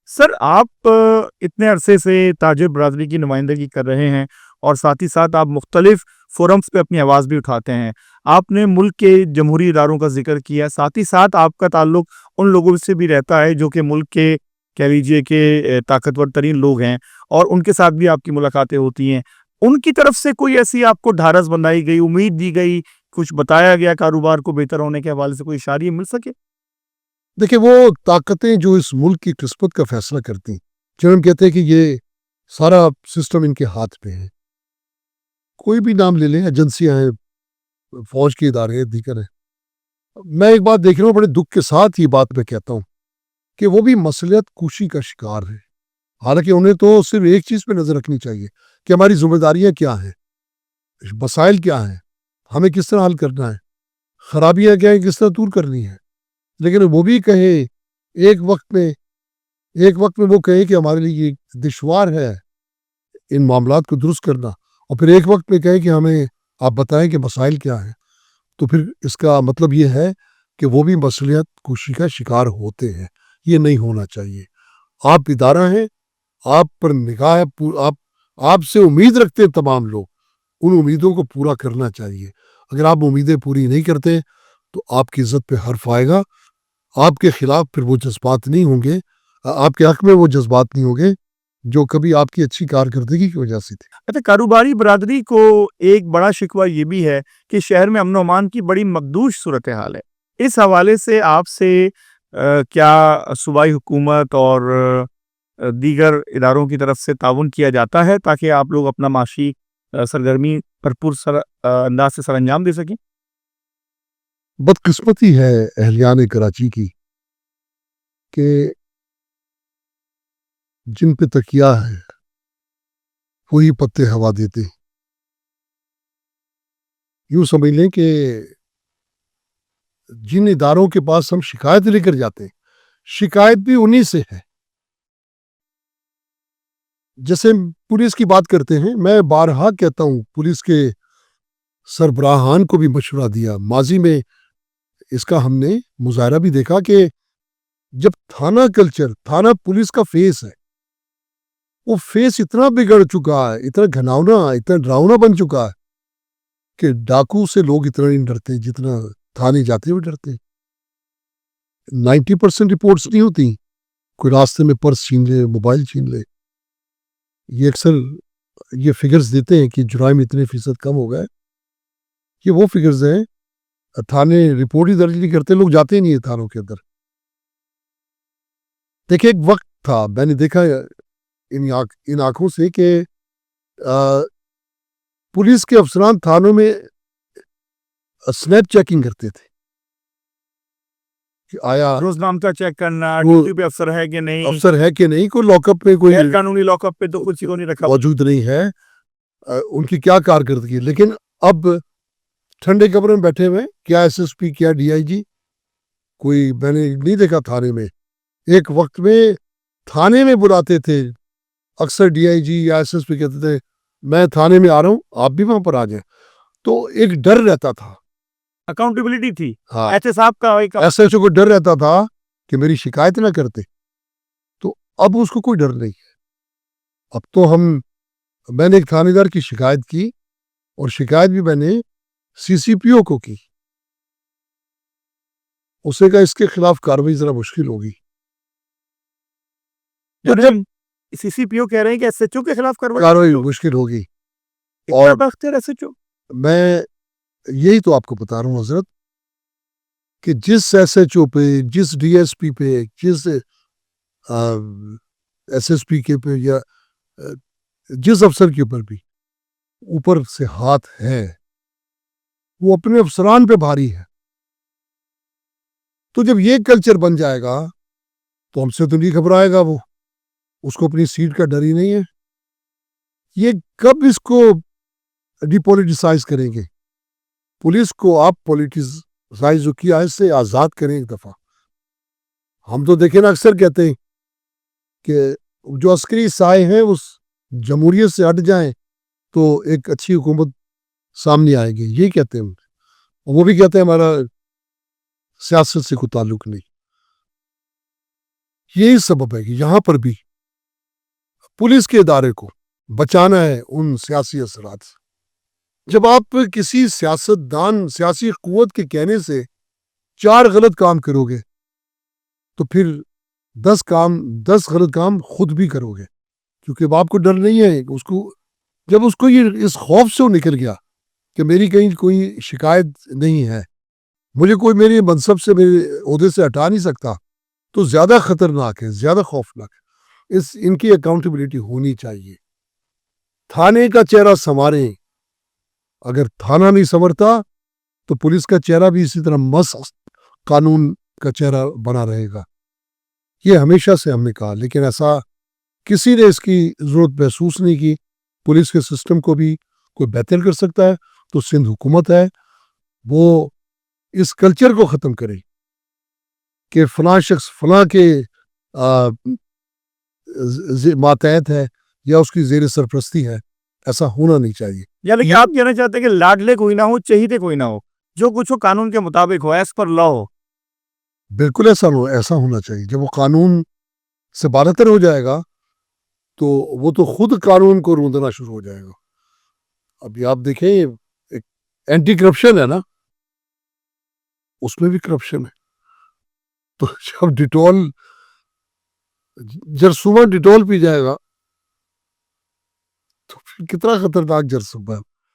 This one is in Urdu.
سر آپ اتنے عرصے سے تاجر برادری کی نمائندگی کر رہے ہیں اور ساتھ ہی ساتھ آپ مختلف فورمز پہ اپنی آواز بھی اٹھاتے ہیں. آپ نے ملک کے جمہوری اداروں کا ذکر کیا، ساتھ ہی ساتھ آپ کا تعلق ان لوگوں سے بھی رہتا ہے جو کہ ملک کے کہہ لیجیے کہ طاقتور ترین لوگ ہیں، اور ان کے ساتھ بھی آپ کی ملاقاتیں ہوتی ہیں. ان کی طرف سے کوئی ایسی آپ کو ڈھارس بندھائی گئی، امید دی گئی، کچھ بتایا گیا کاروبار کو بہتر ہونے کے حوالے سے، کوئی اشاریہ مل سکے؟ دیکھیں، وہ طاقتیں جو اس ملک کی قسمت کا فیصلہ کرتی ہیں، جب ہم کہتے ہیں کہ یہ سارا سسٹم ان کے ہاتھ پہ ہے، کوئی بھی نام لے لیں، ایجنسیاں ہیں، فوج کے ادارے ہیں، دیگر ہیں. میں ایک بات دیکھ رہا ہوں، بڑے دکھ کے ساتھ یہ بات میں کہتا ہوں کہ وہ بھی مصلحت کوشی کا شکار ہے. حالانکہ انہیں تو صرف ایک چیز پہ نظر رکھنی چاہیے کہ ہماری ذمہ داریاں کیا ہیں، مسائل کیا ہیں، ہمیں کس طرح حل کرنا ہے، خرابیاں کیا ہیں، کس طرح دور کرنی ہے. لیکن وہ بھی کہیں ایک وقت میں وہ کہیں کہ ہمارے لیے یہ دشوار ہے ان معاملات کو درست کرنا، اور پھر ایک وقت میں کہیں کہ ہمیں آپ بتائیں کہ مسائل کیا ہیں. تو پھر اس کا مطلب یہ ہے کہ وہ بھی مصلحت کوشی کا شکار ہوتے ہیں. یہ نہیں ہونا چاہیے. آپ ادارہ ہیں، آپ پر نگاہ ہے، آپ سے امید رکھتے ہیں تمام لوگ، ان امیدوں کو پورا کرنا چاہیے. اگر آپ امیدیں پوری نہیں کرتے تو آپ کی عزت پہ حرف آئے گا. آپ کے خلاف پھر وہ جذبات نہیں ہوں گے، آپ کے حق میں وہ جذبات نہیں ہوں گے جو کبھی آپ کی اچھی کارکردگی کی وجہ سے تھے. اچھا، کاروباری برادری کو ایک بڑا شکوہ یہ بھی ہے کہ شہر میں امن و امان کی بڑی مخدوش صورتحال ہے. اس حوالے سے آپ سے کیا صوبائی حکومت اور دیگر اداروں کی طرف سے تعاون کیا جاتا ہے تاکہ آپ لوگ اپنا معاشی سرگرمی بھرپور انداز سے سر انجام دے سکیں؟ بدقسمتی ہے اہلیان کراچی کی کہ جن پہ تکیہ ہے وہی پتے ہوا دیتے. یوں سمجھ لیں کہ جن اداروں کے پاس ہم شکایت لے کر جاتے ہیں، شکایت بھی انہی سے ہے. جیسے پولیس کی بات کرتے ہیں، میں بارہا کہتا ہوں، پولیس کے سربراہان کو بھی مشورہ دیا. ماضی میں اس کا ہم نے مظاہرہ بھی دیکھا کہ جب تھانہ کلچر، تھانہ پولیس کا فیس ہے، وہ فیس اتنا بگڑ چکا ہے، اتنا گھناؤنا، اتنا ڈراؤنا بن چکا ہے کہ ڈاکو سے لوگ اتنا نہیں ڈرتے جتنا تھانے جاتے ہوئے ڈرتے. 90% رپورٹس نہیں ہوتی، کوئی راستے میں پرس چھین لے، موبائل چھین لے. یہ اکثر یہ فگرز دیتے ہیں کہ جرائم اتنے فیصد کم ہو گئے. یہ وہ فگرز ہیں، تھانے رپورٹ ہی درج نہیں کرتے، لوگ جاتے نہیں ہیں تھانوں کے اندر. دیکھیں، ایک وقت تھا، میں نے دیکھا ان آنکھوں سے کہ پولیس کے افسران تھانوں میں سنیپ چیکنگ کرتے تھے کہ آیا روزنامہ چیک کرنا، ڈیوٹی پہ افسر ہے کہ نہیں، افسر ہے کہ نہیں، کوئی لاک اپ پہ کوئی غیر قانونی لاک اپ پہ تو کچھ کو نہیں رکھا موجود نہیں ہے، ان کی کیا کارکردگی. لیکن اب ٹھنڈے کمرے میں بیٹھے ہوئے، کیا ایس ایس پی، کیا ڈی آئی جی، کوئی میں نے نہیں دیکھا تھانے میں. ایک وقت میں تھانے میں بلاتے تھے، اکثر ڈی آئی جی یا ایس ایس پی کہتے تھے میں تھانے میں آ رہا ہوں، آپ بھی وہاں پر آ جائیں. تو ایک ڈر رہتا تھا، اکاؤنٹیبلٹی تھی، ہاں، احتساب کا ایک ایس ایچ او کو ڈر رہتا تھا کہ میری شکایت نہ کرتے. تو اب اس کو کوئی ڈر نہیں ہے. اب تو میں نے ایک تھانے دار کی شکایت کی، اور شکایت بھی میں نے سی سی پی او کو کی. اسے کہا اس کے خلاف کاروائی ذرا مشکل ہوگی. تو جب سی سی پی او کہہ رہے ہیں کہ ایس ایچ او کے خلاف کاروائی مشکل ہوگی، اور ایس ایچ او میں یہی تو آپ کو بتا رہا ہوں حضرت کہ جس ایس ایچ او پہ، جس ڈی ایس پی پہ، جس ایس ایس پی کے پہ، یا جس افسر کے اوپر بھی اوپر سے ہاتھ ہے، وہ اپنے افسران پہ بھاری ہے. تو جب یہ کلچر بن جائے گا تو ہم سے تو نہیں گھبرائے گا، وہ اس کو اپنی سیٹ کا ڈر ہی نہیں ہے. یہ کب اس کو ڈی پولیٹیسائز کریں گے؟ پولیس کو آپ پولیٹیسائز جو کیا ہے اس سے آزاد کریں ایک دفعہ. ہم تو دیکھیں نا، اکثر کہتے ہیں کہ جو عسکری سائے ہیں اس جمہوریت سے ہٹ جائیں تو ایک اچھی حکومت سامنے آئے گی، یہ کہتے ہیں. وہ بھی کہتے ہیں ہمارا سیاست سے کوئی تعلق نہیں. یہی سبب ہے کہ یہاں پر بھی پولیس کے ادارے کو بچانا ہے ان سیاسی اثرات سے. جب آپ کسی سیاستدان سیاسی قوت کے کہنے سے 4 غلط کام کرو گے تو پھر 10 غلط کام خود بھی کرو گے, کیونکہ آپ کو ڈر نہیں ہے. جب اس کو یہ اس خوف سے وہ نکل گیا کہ میری کہیں کوئی شکایت نہیں ہے, مجھے کوئی میرے منصب سے میرے عہدے سے ہٹا نہیں سکتا, تو زیادہ خطرناک ہے, زیادہ خوفناک ہے. ان کی اکاؤنٹیبلٹی ہونی چاہیے. تھانے کا چہرہ سنواریں, اگر تھانہ نہیں سنورتا تو پولیس کا چہرہ بھی اسی طرح مست قانون کا چہرہ بنا رہے گا. یہ ہمیشہ سے ہم نے کہا, لیکن ایسا کسی نے اس کی ضرورت محسوس نہیں کی. پولیس کے سسٹم کو بھی کوئی بہتر کر سکتا ہے تو سندھ حکومت ہے, وہ اس کلچر کو ختم کرے کہ فلاں شخص فلاں کے ماتحت ہے یا اس کی زیر سرپرستی ہے. ایسا ہونا نہیں چاہیے. یعنی کہ آپ کہنا چاہتے ہیں کہ لاڈلے کوئی نہ ہو, چہیتے کوئی نہ ہو, جو کچھ ہو قانون کے مطابق ہو, ایز پر لا ہو. بالکل ایسا ہونا چاہیے. جب وہ قانون سے بالاتر ہو جائے گا تو وہ تو خود قانون کو روندنا شروع ہو جائے گا. ابھی آپ دیکھیں ایک اینٹی کرپشن ہے نا, اس میں بھی کرپشن ہے. تو جب جرثومہ ڈیٹول پی جائے گا تو پھر کتنا خطرناک جرثومہ ہے.